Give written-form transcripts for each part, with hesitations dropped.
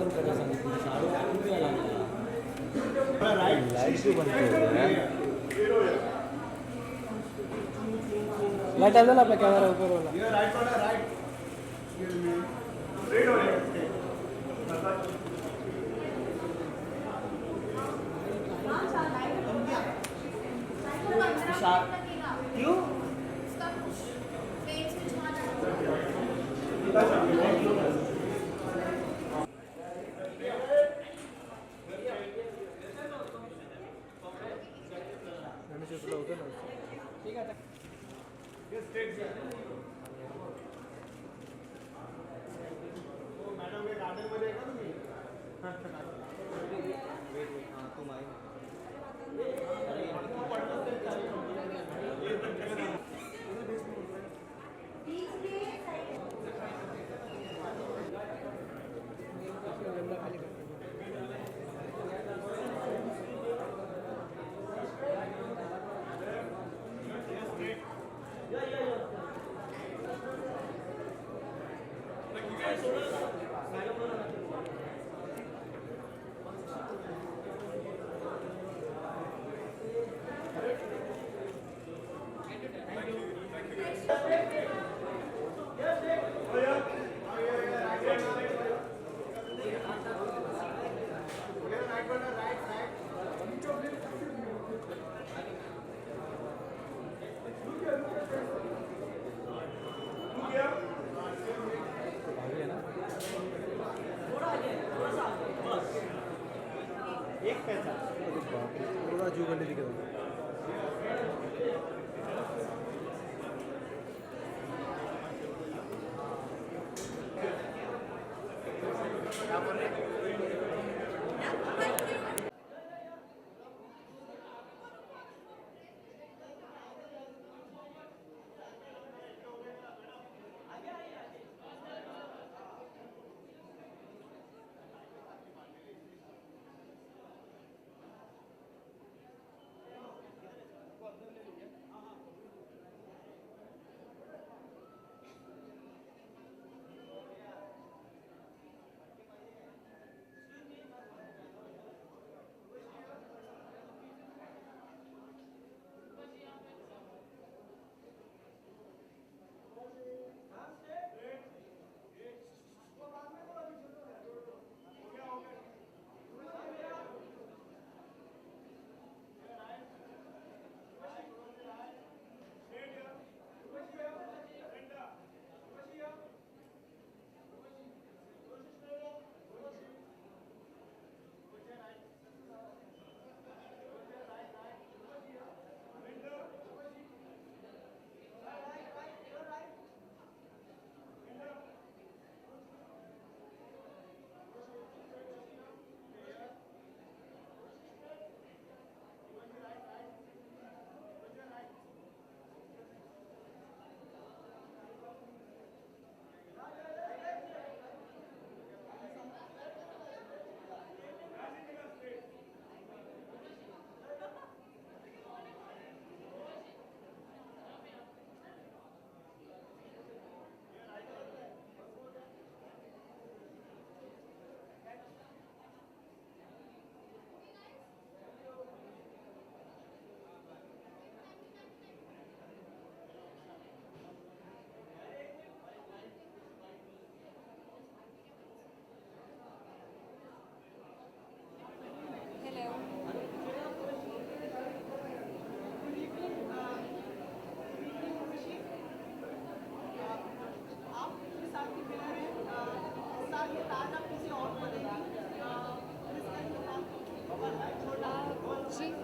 बंद करायला सांगितलं साडू खूप वेळा लागला लाईट बंद केली लाईट आलं ना आपल्या कॅमेरा उपरवाला क्यों ठीक आहे मॅडम हे गार्डन मध्ये आहे का तुम्ही पूरा जू गली दिख रहा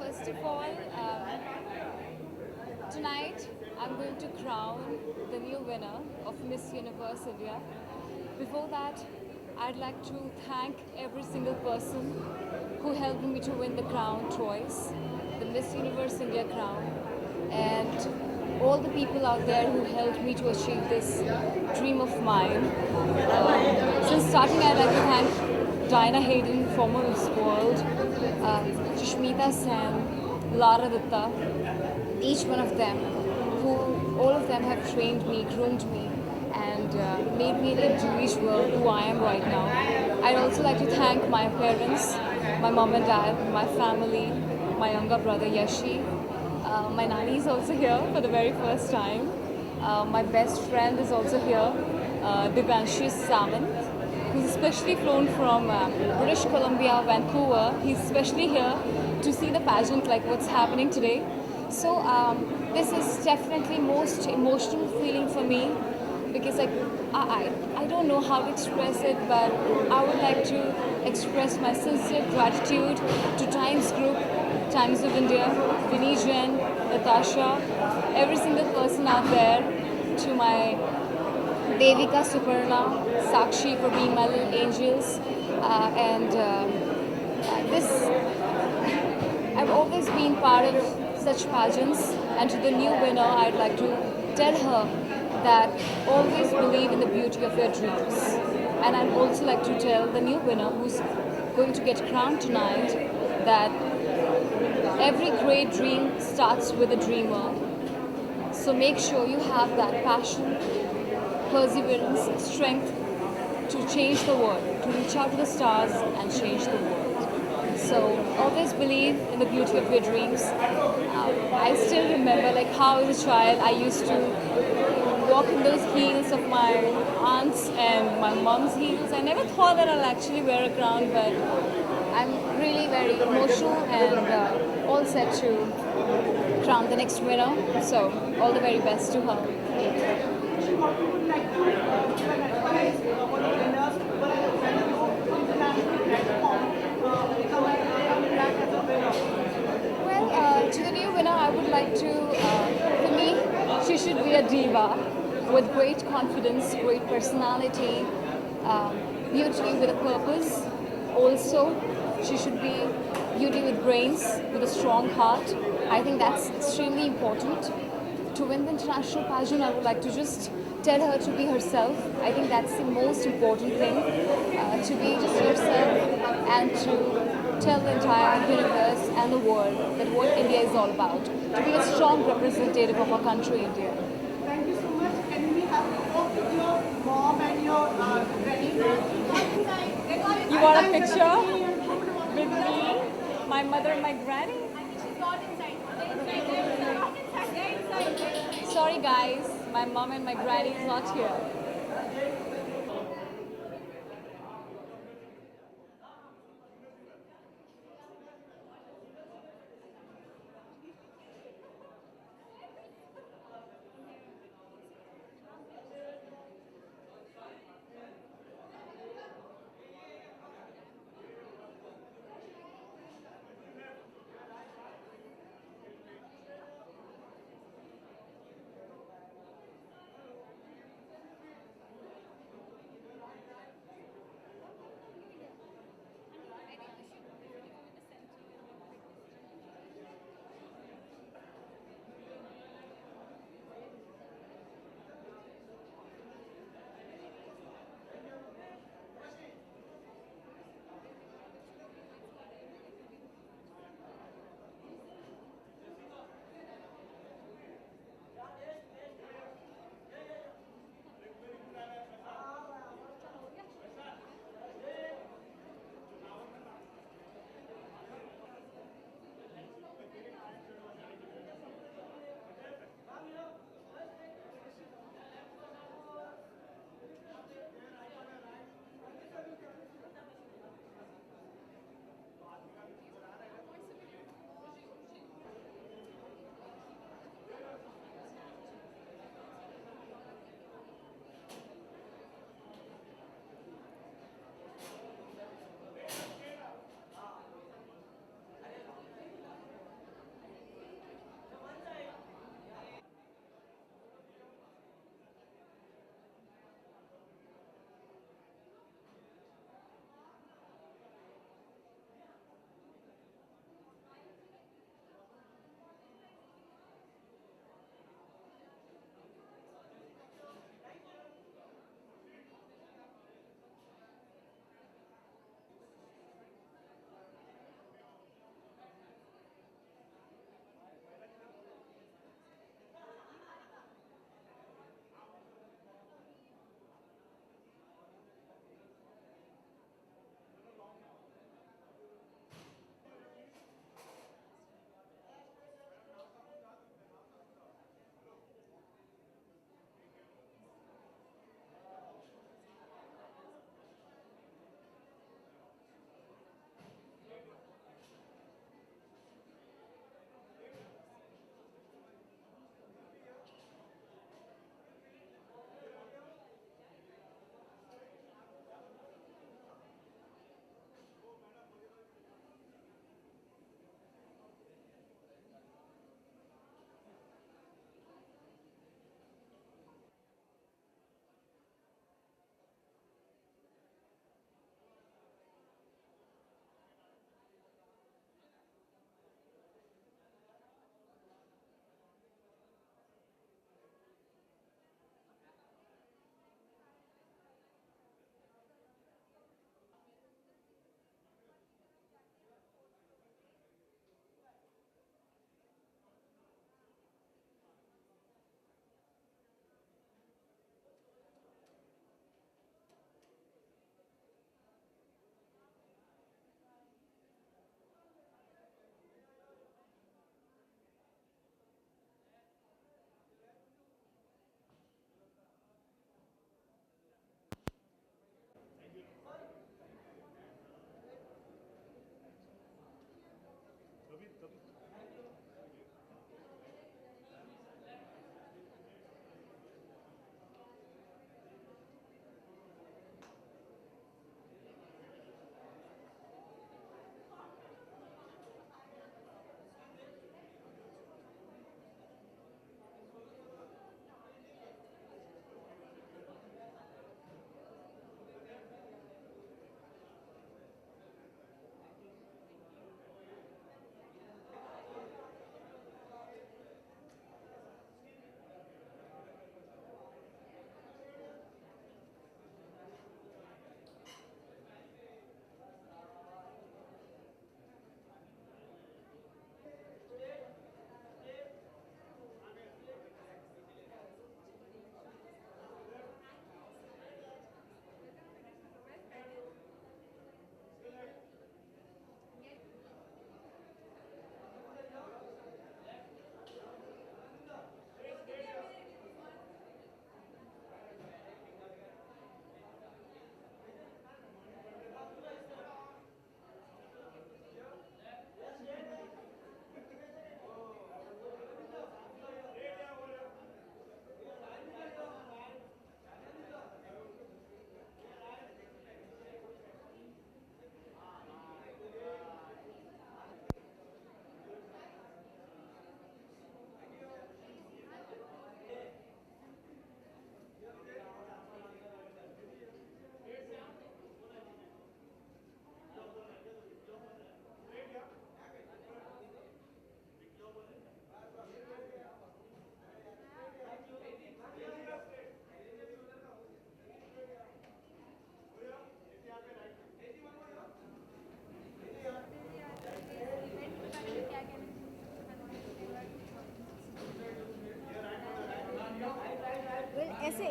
First of all, tonight I'm going to crown the new winner of Miss Universe India. Before that, I'd like to thank every single person who helped me to win the crown twice, the Miss Universe India crown, and all the people out there who helped me to achieve this dream of mine. Since starting, I'd like to thank Diana Hayden, former Miss World, Sushmita Sen, Lara Dutta, each one of them, who all of them have trained me, groomed me, and made me the individual who I am right now. I'd also like to thank my parents, my mom and dad, my family, my younger brother Yashi. My nanny is also here for the very first time. My best friend is also here, Divanshu Samant, who's especially flown from British Columbia, Vancouver. He's especially here to see the pageant, like what's happening today. So this is definitely most emotional feeling for me because like I don't know how to express it, but I would like to express my sincere gratitude to Times Group, Times of India, Vinny Jain, Natasha, every single person out there, to my Devika, Suparna, Sakshi for being my little angels, and this I've always been part of such pageants, and to the new winner, I'd like to tell her that always believe in the beauty of your dreams. And I'd also like to tell the new winner who's going to get crowned tonight that every great dream starts with a dreamer. So make sure you have that passion, perseverance, strength to change the world, to reach out to the stars and change the world. So always believe in the beauty of your dreams. I still remember like how as a child I used to walk in those heels of my aunts and my mom's heels. I never thought that I'll actually wear a crown, but I'm really very emotional and all set to crown the next winner. So all the very best to her. Well, to the new winner, I would like to, for me, she should be a diva with great confidence, great personality, beauty with a purpose. Also, she should be beauty with brains, with a strong heart. I think that's extremely important. To win the international pageant, I would like to just tell her to be herself. I think that's the most important thing, to be just yourself and to tell the entire universe and the world that what India is all about. To be a strong representative of our country, India. Thank you so much. Can we have a photo with your mom and your granny? You want a picture with me, my mother and my granny? Sorry guys, my mom and my granny is not here.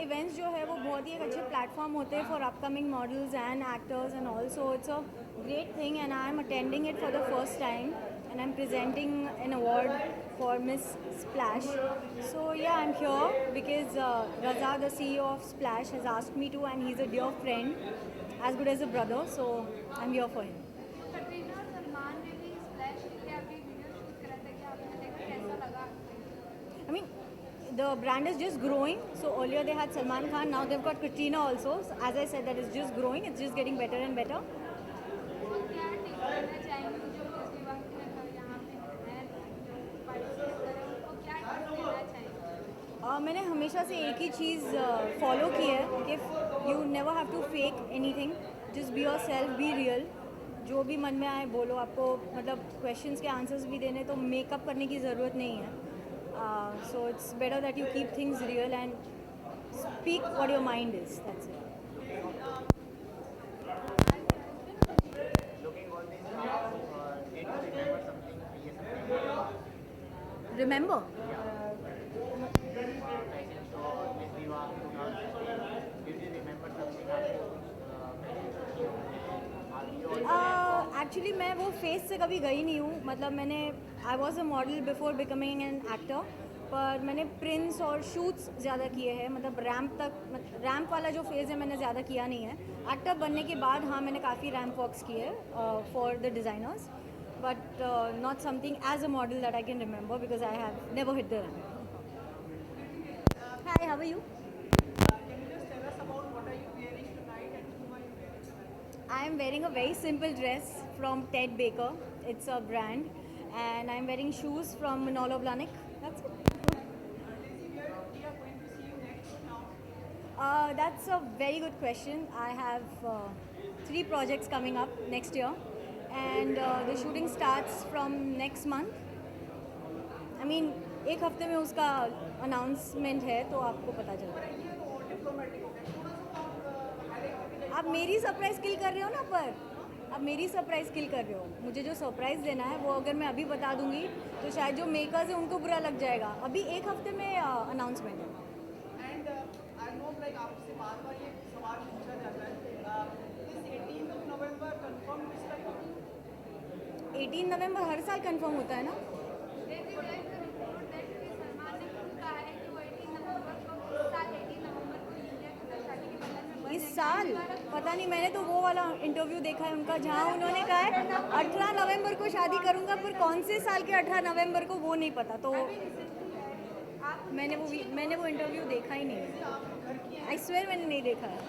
Events जो है वो बहुत ही एक अच्छे platform होते हैं for upcoming models and actors and also it's a great thing and I am attending it for the first time and I'm presenting an award for Miss Splash. So yeah, I'm here because Raza, the CEO of Splash, has asked me to and he's a dear friend, as good as a brother, so I'm here for him. Katrina और सलमान ने भी splash के अभी video shoot करा था कि आपने देखा कैसा लगा? I mean, the brand is just growing. So earlier they had Salman Khan, now they've got Katrina also. So as I said, that is just growing, it's just getting better and better. और क्या tip देना चाहेंगे जो पिछले वक्त में यहाँ पे हैं जो पार्टिसिपेट कर रहे हैं उनको क्या टिप देना चाहेंगे? मैंने हमेशा से एक ही चीज़ फॉलो की है कि you never have to fake anything, just be yourself, be real. जो भी मन में आए बोलो. आपको मतलब क्वेश्चंस के आंसर्स भी देने तो मेकअप करने की ज़रूरत नहीं है. So it's better that you keep things real and speak what your mind is. That's it. Remember? Actually मैं वो फेस से कभी गई नहीं हूँ. मतलब मैंने I was a model before becoming an actor, पर मैंने प्रिंट्स और शूट्स ज़्यादा किए हैं. मतलब रैम्प वाला जो फेज़ है मैंने ज़्यादा किया नहीं है. एक्टर बनने के बाद हाँ मैंने काफ़ी रैम्प वॉक्स किए for the designers, but not something as a model that I can remember because I have never hit the ramp. Hi, how are you? Can you just tell us about what are you wearing tonight and whom are you wearing tonight? I am wearing a very simple dress from Ted Baker. It's a brand, and I'm wearing shoes from Manolo Blahnik. That's it. Lizzie, where we are going to see you next now? That's a very good question. I have 3 projects coming up next year. And the shooting starts from next month. I mean, एक हफ्ते में उसका announcement है तो आपको पता चल जाएगा. आप मेरी सरप्राइज़ किल कर रहे हो ना. पर आप मेरी सरप्राइज़ किल कर रहे हो. मुझे जो सरप्राइज़ देना है वो अगर मैं अभी बता दूंगी तो शायद जो मेकर्स हैं उनको बुरा लग जाएगा. अभी एक हफ्ते में अनाउंसमेंट है. And I know like आपसे बार-बार ये सवाल पूछा जाता है. Is 18th of November confirmed this time? 18 नवंबर हर साल कंफर्म होता है ना. सलमान ने खुद कहा है कि वो 18 नवंबर को इस साल 18 नवंबर को इंडिया के साथ शादी के बंधन में इस साल पता नहीं. मैंने तो वो वाला इंटरव्यू देखा है उनका जहाँ उन्होंने कहा है 18 नवंबर को शादी करूंगा, पर कौन से साल के 18 नवंबर को वो नहीं पता. तो मैंने वो इंटरव्यू देखा ही नहीं है. आई स्वेयर मैंने नहीं देखा है.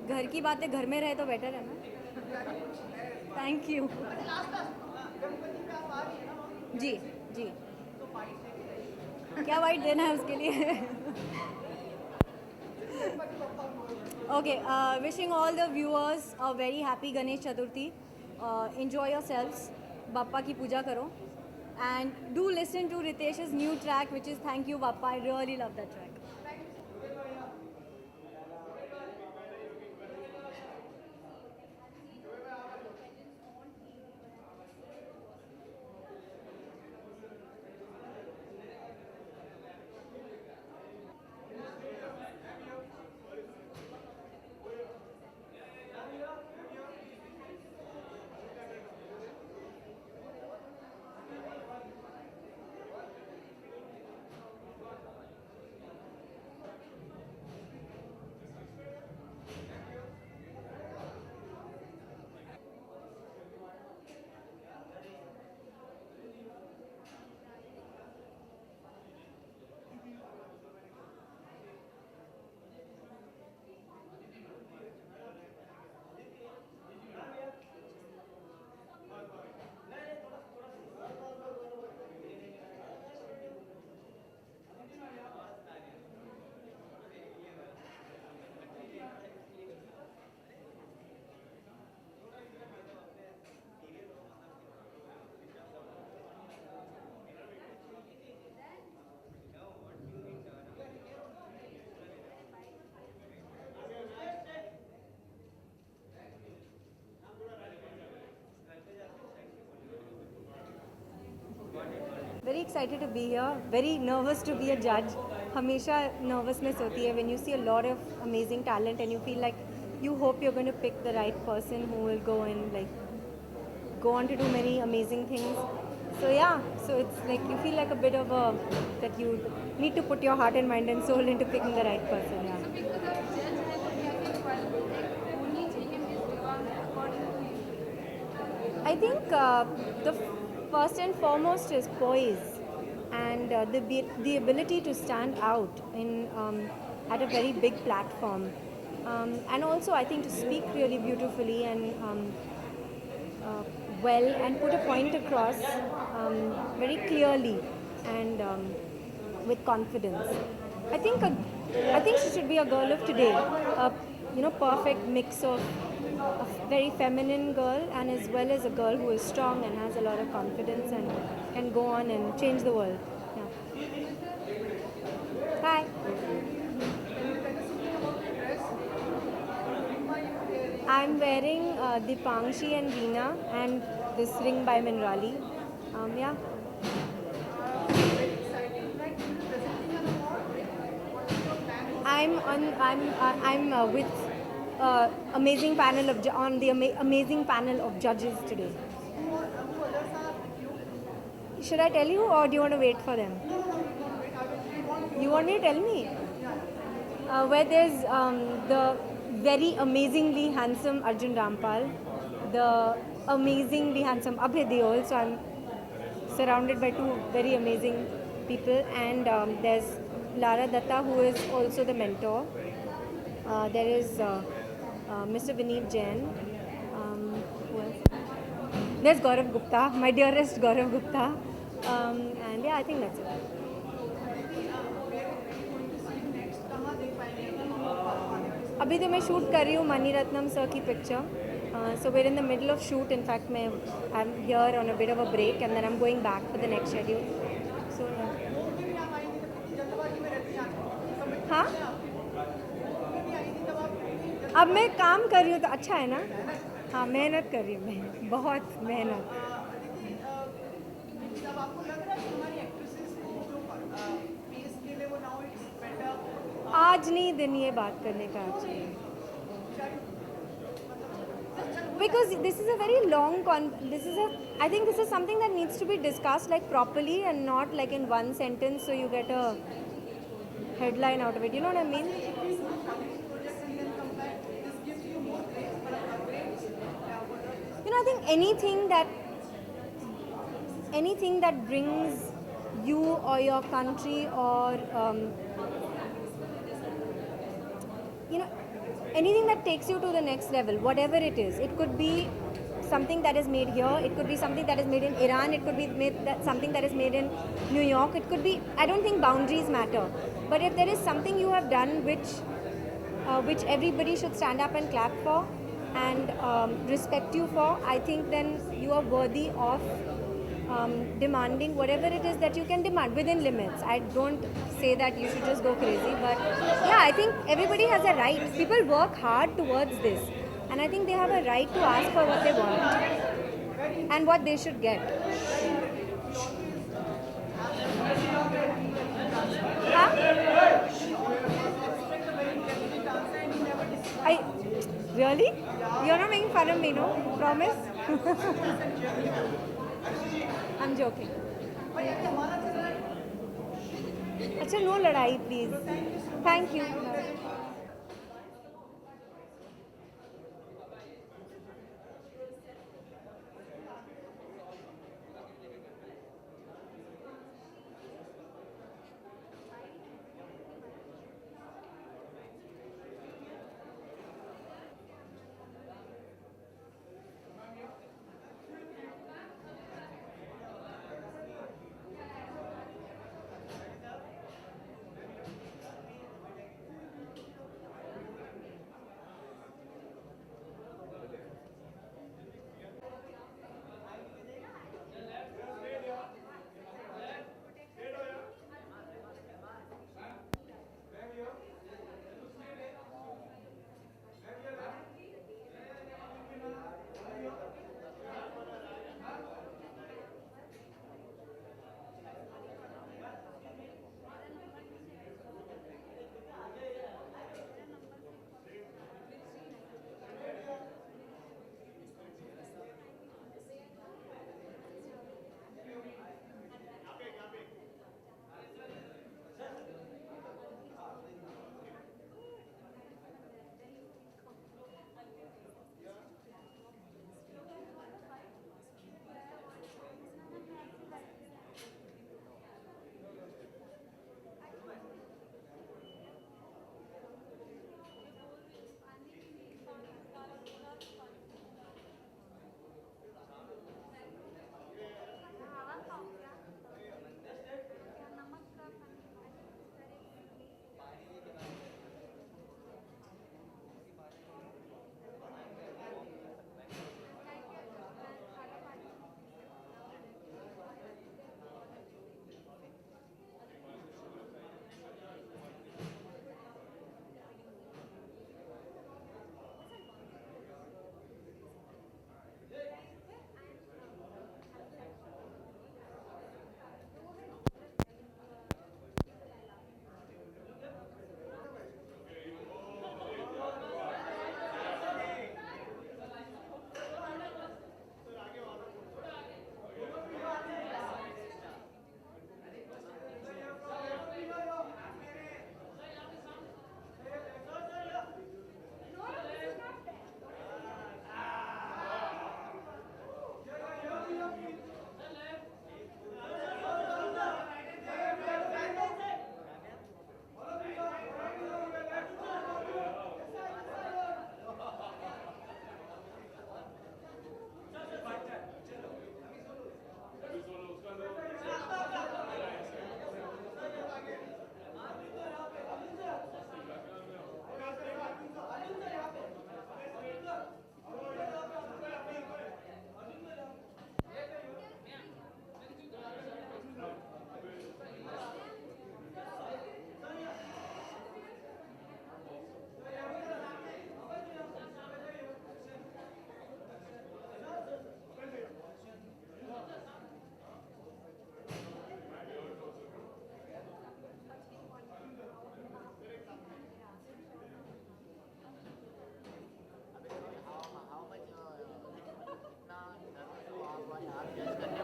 घर की बातें घर में रहे तो बेटर है ना. Thank you. जी जी. क्या वाइट देना है उसके लिए? Okay, wishing all the viewers a very happy Ganesh Chaturthi. Enjoy yourselves. Bappa की पूजा करो and do listen to Ritesh's new track which is thank you Bappa. I really love that track. Very excited to be here. Very nervous to be a judge. हमेशा nervousness होती है when you see a lot of amazing talent and you feel like you hope you're going to pick the right person who will go and like go on to do many amazing things. So yeah, so it's like you feel like a bit of a that you need to put your heart and mind and soul into picking the right person. Yeah. I think the first and foremost is poise and the ability to stand out in at a very big platform, and also I think to speak really beautifully and well and put a point across very clearly and with confidence. I think I think she should be a girl of today, a perfect mix of a very feminine girl and as well as a girl who is strong and has a lot of confidence and can go on and change the world. Yeah. Hi. I'm wearing Dipangshi and Veena and this ring by Minrali. Yeah. I'm with amazing panel of on the amazing panel of judges today. Should I tell you or do you want to wait for them? You want me to tell me? Where there's the very amazingly handsome Arjun Rampal, the amazingly handsome Abhay Deol, so I'm surrounded by two very amazing people, and there's Lara Datta, who is also the mentor. There is Mr. Vineet Jain. Who else? There's Gaurav Gupta, my dearest Gaurav Gupta. And yeah, I think that's it. अभी तो मैं shoot कर रही हूँ money Ratnam sir की picture. So we're in the middle of shoot. In fact, I'm here on a bit of a break and then I'm going back for the next schedule. So हाँ, अब मैं काम कर रही हूँ तो अच्छा है ना. हाँ, मेहनत कर रही हूँ मैं, बहुत मेहनत. आज नहीं दिन ये बात करने का actually. Because this is a very long I think this is something that needs to be discussed like properly and not like in one sentence so you get a headline out of it. You know what I mean? I think anything that brings you or your country or anything that takes you to the next level, whatever it is. It could be something that is made here, it could be something that is made in Iran, it could be something that is made in New York, it could be, I don't think boundaries matter. But if there is something you have done which everybody should stand up and clap for and respect you for, I think then you are worthy of demanding whatever it is that you can demand within limits. I don't say that you should just go crazy, but yeah, I think everybody has a right. People work hard towards this, and I think they have a right to ask for what they want and what they should get. Huh? Really? You're not making fun of me, no? Promise? I'm joking. अच्छा, no लड़ाई, please. Thank you.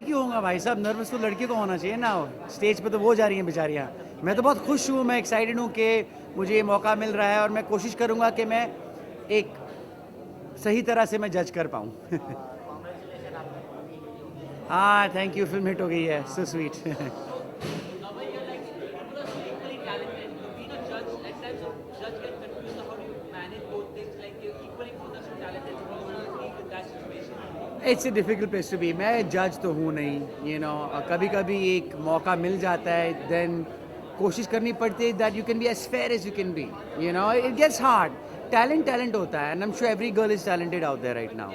क्यों होगा भाई साहब, nervous तो लड़के को होना चाहिए ना, स्टेज पे तो वो जा रही हैं बेचारियाँ। मैं तो बहुत खुश हूँ, मैं एक्साइटेड हूँ कि मुझे ये मौका मिल रहा है और मैं कोशिश करूँगा कि मैं एक सही तरह से मैं जज कर पाऊँ। हाँ थैंक यू, फिल्म हिट हो गई है, so sweet. It's a difficult place to be. मैं जज तो हूँ नहीं, यू नो, कभी कभी एक मौका मिल जाता है, देन कोशिश करनी पड़ती है that you can be as fair as you can be, you know, it gets hard. Talent होता है, and I am sure every girl is talented out there right now.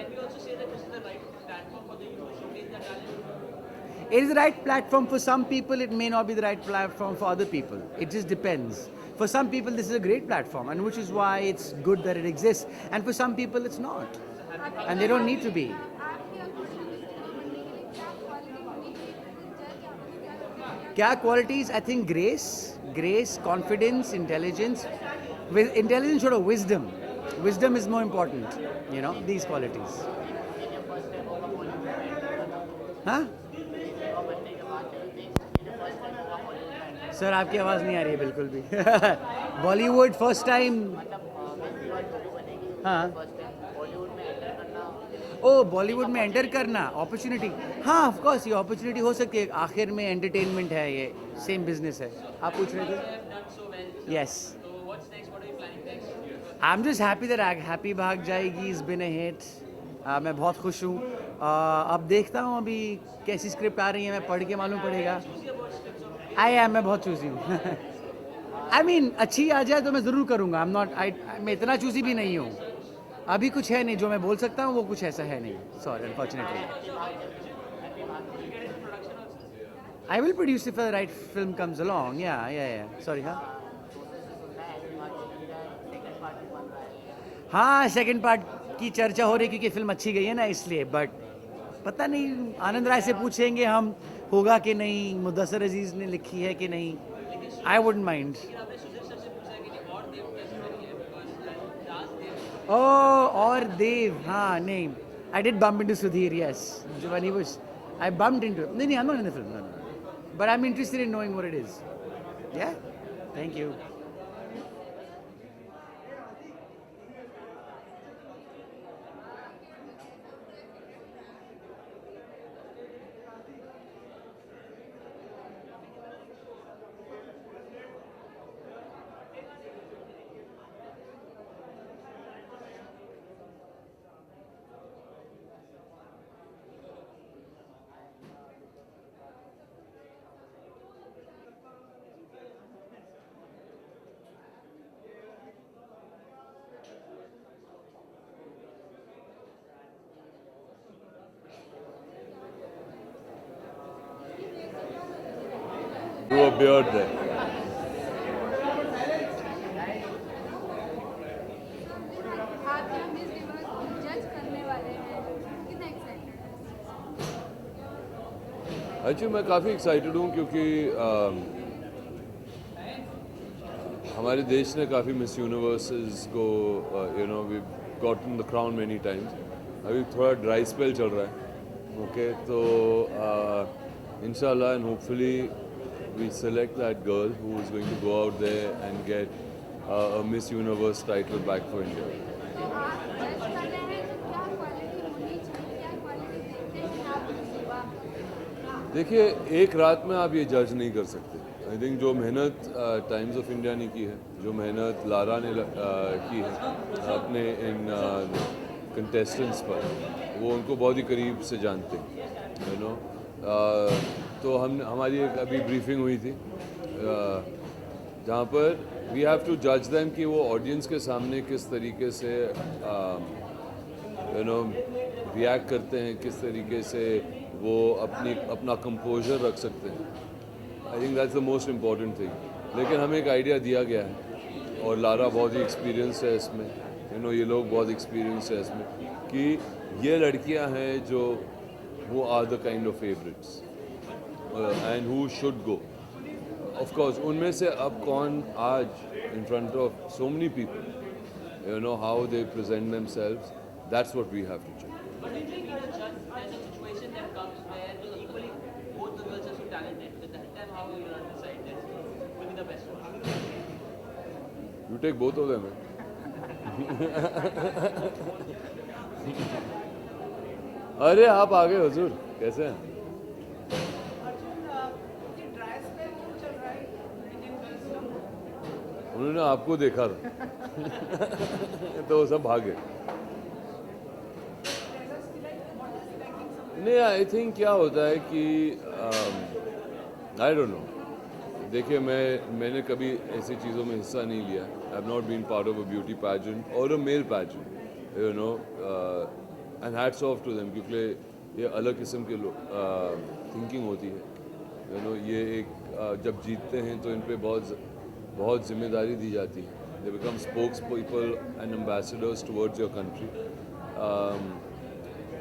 It is the right platform for some people, it may not be the right platform for other people. It just depends. For some people this is a great platform, and which is why it's good that it exists, and for some people it's not, and they don't need to be. क्या qualities? I think grace, confidence, intelligence. With intelligence छोड़ो, wisdom is more important, you know, these qualities. हाँ sir, आपकी आवाज़ नहीं आ रही है बिल्कुल भी। Bollywood first time. हाँ ओ, बॉलीवुड में एंटर करना अपॉर्चुनिटी, हाँ ऑफ कोर्स ये अपॉर्चुनिटी हो सकती है। आखिर में एंटरटेनमेंट है, ये सेम बिजनेस है। आप पूछ रहे थे? Yes, I am just happy that happy भाग जाएगी इज बिन अ हिट। मैं बहुत खुश हूँ। अब देखता हूँ अभी कैसी स्क्रिप्ट आ रही है, मैं पढ़ के मालूम पड़ेगा। मैं बहुत चूजी हूँ। आई मीन अच्छी आ जाए तो मैं ज़रूर करूँगा। मैं इतना चूजी भी नहीं हूँ। अभी कुछ है नहीं जो मैं बोल सकता हूँ, वो कुछ ऐसा है नहीं, sorry unfortunately. I will produce if the right film comes along. या सॉरी। हाँ सेकंड पार्ट की चर्चा हो रही क्योंकि फिल्म अच्छी गई है ना, इसलिए। बट पता नहीं, आनंद राय से पूछेंगे हम होगा कि नहीं, मुदस्सर अजीज़ ने लिखी है कि नहीं। I wouldn't mind. और देव, हाँ नहीं, I did bump into Sudhir, yes, when he was, I bumped into, नहीं, I am not in the film, but I am interested in knowing what it is. Yeah thank you. grew a beard there. अच्छा, मैं काफ़ी excited हूँ क्योंकि हमारे देश ने काफ़ी मिस यूनिवर्सेस को you know we gotten the crown many times. अभी थोड़ा ड्राई स्पेल चल रहा है, ओके, तो इंशाल्लाह and hopefully we select that girl who is going to go out there and get a Miss Universe title back for India. देखिए, एक रात में आप ये जज नहीं कर सकते। आई थिंक जो मेहनत टाइम्स ऑफ इंडिया ने की है, जो मेहनत लारा ने की है अपने इन कंटेस्टेंट्स पर, वो उनको बहुत ही करीब से जानते हैं, यू नो। तो हमारी एक अभी ब्रीफिंग हुई थी जहाँ पर वी हैव टू जज देम कि वो ऑडियंस के सामने किस तरीके से यू नो रिएक्ट करते हैं, किस तरीके से वो अपना कंपोजर रख सकते हैं। I think that's the most important thing. लेकिन हमें एक आइडिया दिया गया है और लारा बहुत ही एक्सपीरियंस है इसमें, यू नो, ये लोग बहुत एक्सपीरियंस है इसमें कि ये लड़कियां हैं जो वो are the kind of favourites and who should go. Of course उनमें से अब कौन आज in front of so many people, you know, how they present themselves, that's what we have to check. talented. With that time, how you will decide that will be the best one? You take both of them. अरे आप आ गए हुजूर, कैसे हैं? अर्जुन, ये dry spell क्यों चल रहा है इंडियन गर्ल्स का? उन्होंने आपको देखा था तो वो सब भागे। नहीं, आई थिंक क्या होता है कि आई डोंट नो। देखिए, मैंने कभी ऐसी चीज़ों में हिस्सा नहीं लिया। I have not been part of a beauty pageant और a male pageant, you know, and hats off to them, क्योंकि ये अलग किस्म की थिंकिंग होती है। यू नो, ये एक जब जीतते हैं तो इन पे बहुत जिम्मेदारी दी जाती है। They become spokes people and ambassadors towards your country.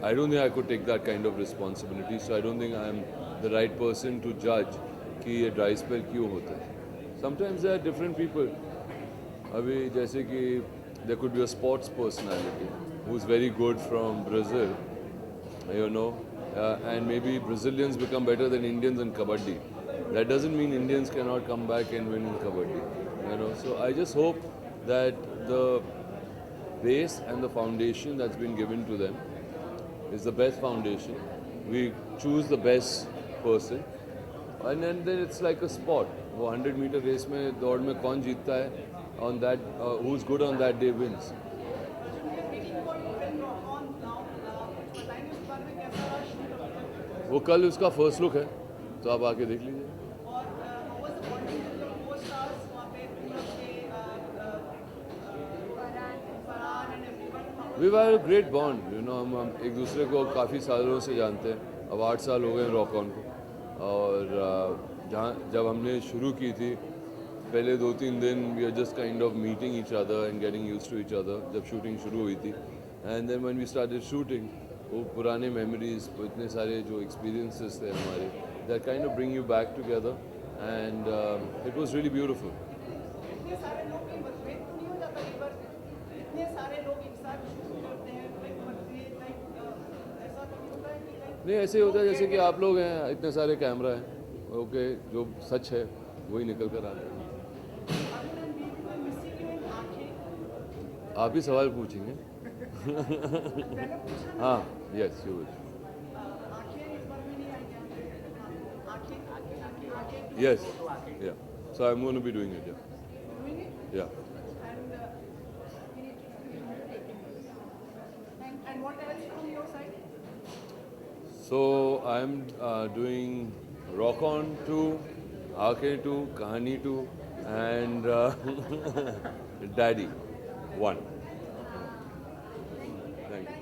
I don't think I could take that kind of responsibility, so I don't think I am the right person to judge कि ये dry spell क्यों होता है। Sometimes there are different people. अभी जैसे कि there could be a sports personality who's very good from Brazil, you know, and maybe Brazilians become better than Indians in kabaddi. That doesn't mean Indians cannot come back and win in kabaddi, you know. So I just hope that the base and the foundation that's been given to them is the best foundation. We choose the best person, and then it's like a sport. वो 100-meter race में दौड़ में कौन जीतता है, on that who's good on that day wins. वो कल उसका फर्स्ट लुक है, तो आप आके देख लीजिए। We've had a great bond, you know, हम एक दूसरे को काफ़ी सालों से जानते हैं। अब 8 साल हो गए रॉक ऑन को, और जब हमने शुरू की थी, पहले 2-3 दिन we are just kind of meeting each other and getting used to each other, जब शूटिंग शुरू हुई थी। And then when we started shooting, वो पुराने मेमोरीज, इतने सारे जो एक्सपीरियंसेस थे हमारे, that kind of bring you back together, and it was really beautiful. इतने सारे लोग की मतभेद तो नहीं हो जाता एक बार? इतने सारे लोग एक साथ शूट करते हैं, लाइक मतभेद, लाइक ऐसा तो नहीं होता है कि लाइक नहीं, ऐसे ही होता है जैसे कि आप लोग हैं, इतने सारे कैमरा हैं, ओके, जो सच है वही निकल कर आ रहा है। आप ही सवाल पूछेंगे? हाँ, yes you will. Yes, yeah. So I'm going to be doing it, yeah. Yeah. And what else from your side? So I'm doing Rock On 2, Aake 2, Kahani 2, and Daddy 1. Thank you.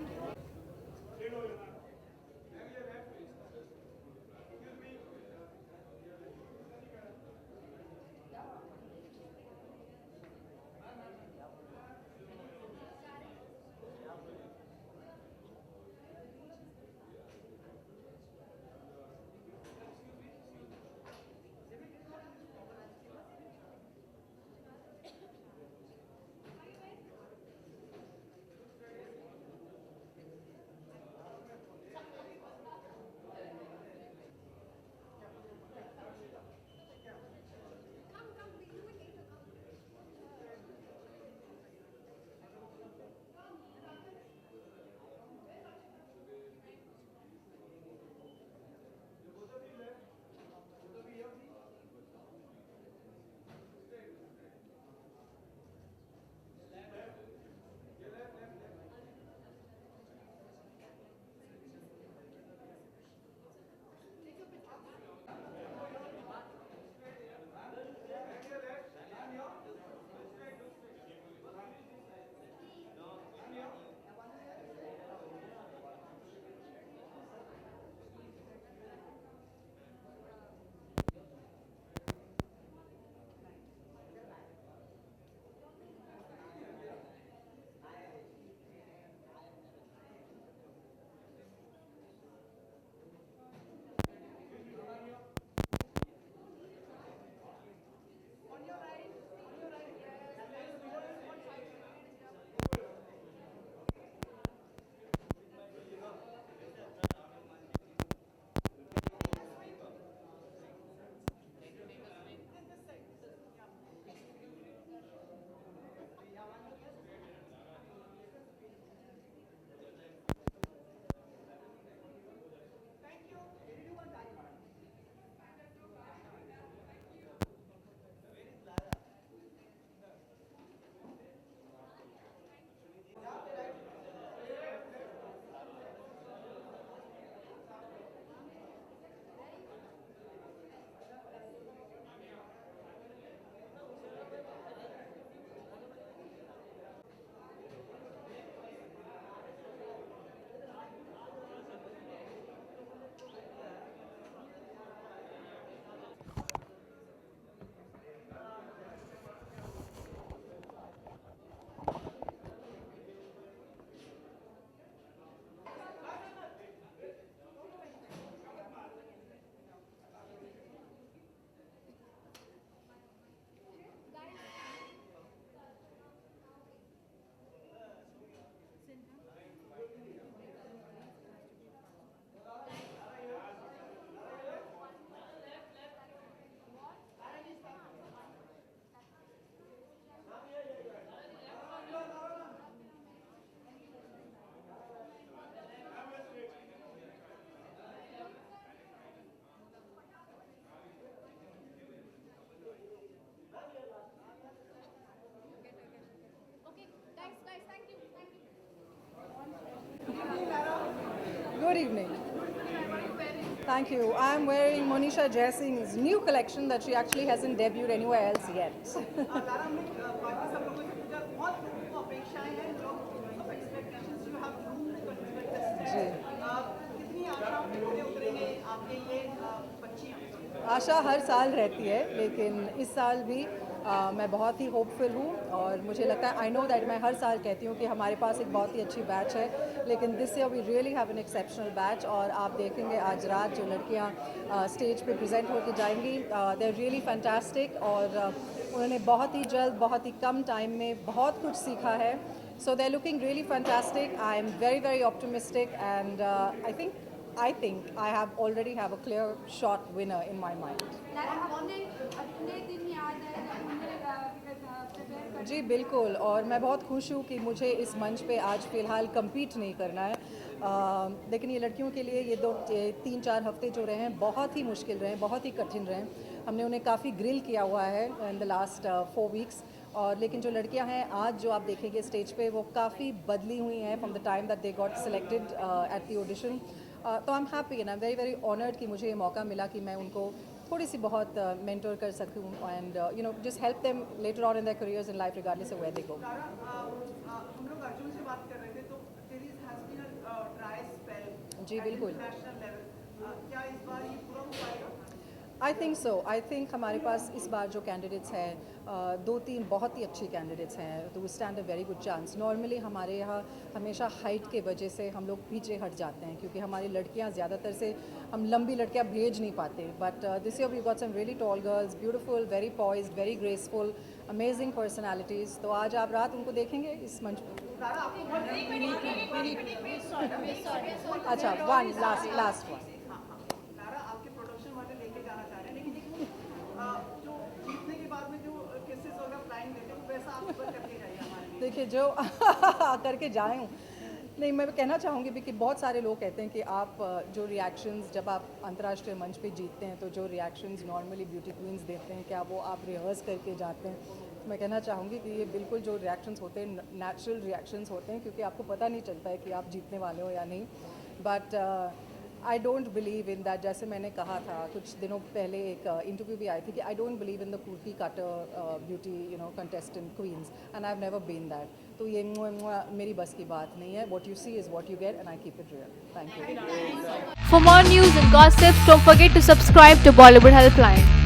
Good evening. Thank you. I'm wearing Monisha Jaisingh's new collection that she actually hasn't debuted anywhere else yet. Lara हमने बाकी सब लोगों से पूछा बहुत लोगों को अपेक्षाएं हैं लोग of expectations you have room to consider जी। कितनी आशाओं पे खरे उतरेंगे आपके ये बच्चियां आशा हर साल रहती है, लेकिन इस साल भी मैं बहुत ही होपफुल हूँ और मुझे लगता है आई नो दैट मैं हर साल कहती हूँ कि हमारे पास एक बहुत ही अच्छी बैच है, लेकिन this year we really have an exceptional batch. और आप देखेंगे आज रात जो लड़कियाँ स्टेज पे प्रेजेंट होकर जाएंगी, दे आर रियली फैंटास्टिक और उन्होंने बहुत ही जल्द बहुत ही कम टाइम में बहुत कुछ सीखा है। So they are looking really fantastic. I am very very optimistic and I think I already have a clear shot winner in my mind. जी बिल्कुल, और मैं बहुत खुश हूँ कि मुझे इस मंच पे आज फ़िलहाल compete नहीं करना है, लेकिन ये लड़कियों के लिए ये 3-4 हफ्ते जो रहे हैं बहुत ही मुश्किल रहे हैं, बहुत ही कठिन रहे हैं। हमने उन्हें काफ़ी ग्रिल किया हुआ है इन द लास्ट 4 वीक्स, और लेकिन जो लड़कियां हैं आज जो आप देखेंगे स्टेज पे वो काफ़ी बदली हुई हैं from the time that they got selected at the audition. तो I am happy and I am very very honoured कि मुझे ये मौका मिला कि मैं उनको थोड़ी सी बहुत मेंटर कर सकूँ and you know just help them later on in their careers in life regardless of where they go. हम लोग अर्जुन से बात कर रहे थे तो there has been a dry spell जी बिल्कुल, नेशनल लेवल, क्या इस बार ये पूरा हो पाएगा? I think so. I think हमारे पास इस बार जो कैंडिडेट्स हैं 2-3 बहुत ही अच्छी कैंडिडेट्स हैं, तो we stand a very good chance. Normally हमारे यहाँ हमेशा हाइट के वजह से हम लोग पीछे हट जाते हैं क्योंकि हमारी लड़कियाँ ज़्यादातर से हम लंबी लड़कियाँ भेज नहीं पाते, but this year we got some really tall girls, beautiful, very poised, very graceful, amazing personalities. तो आज आप रात उनको देखेंगे इस मंच पर। अच्छा, वन लास्ट वन। लारा आपके प्रोडक्शन वाले लेके जाना चाह रहे हैं, लेकिन जो जीतने के बाद में जो केसेस वगैरह फ्लाइंग देते हैं वो वैसा आप करके जाइए हमारे लिए। देखिए जो करके जाए हूँ, नहीं मैं कहना चाहूँगी भी कि बहुत सारे लोग कहते हैं कि आप जो रिएक्शंस जब आप अंतर्राष्ट्रीय मंच पे जीतते हैं तो जो रिएक्शंस नॉर्मली ब्यूटी क्वींस देते हैं क्या वो आप रिहर्स करके जाते हैं। तो मैं कहना चाहूँगी कि ये बिल्कुल जो रिएक्शंस होते हैं नेचुरल रिएक्शंस होते हैं, क्योंकि आपको पता नहीं चलता है कि आप जीतने वाले हो या नहीं। But I don't believe in that, जैसे मैंने कहा था कुछ दिनों पहले एक इंटरव्यू भी आई थी कि I don't believe in the कुर्ती cutter beauty contestant queens and I have never been that. तो ये मेरी बस की बात नहीं है। What you see is what you get and I keep it real. Thank you. For more news and gossip, don't forget to subscribe to Bollywood Helpline.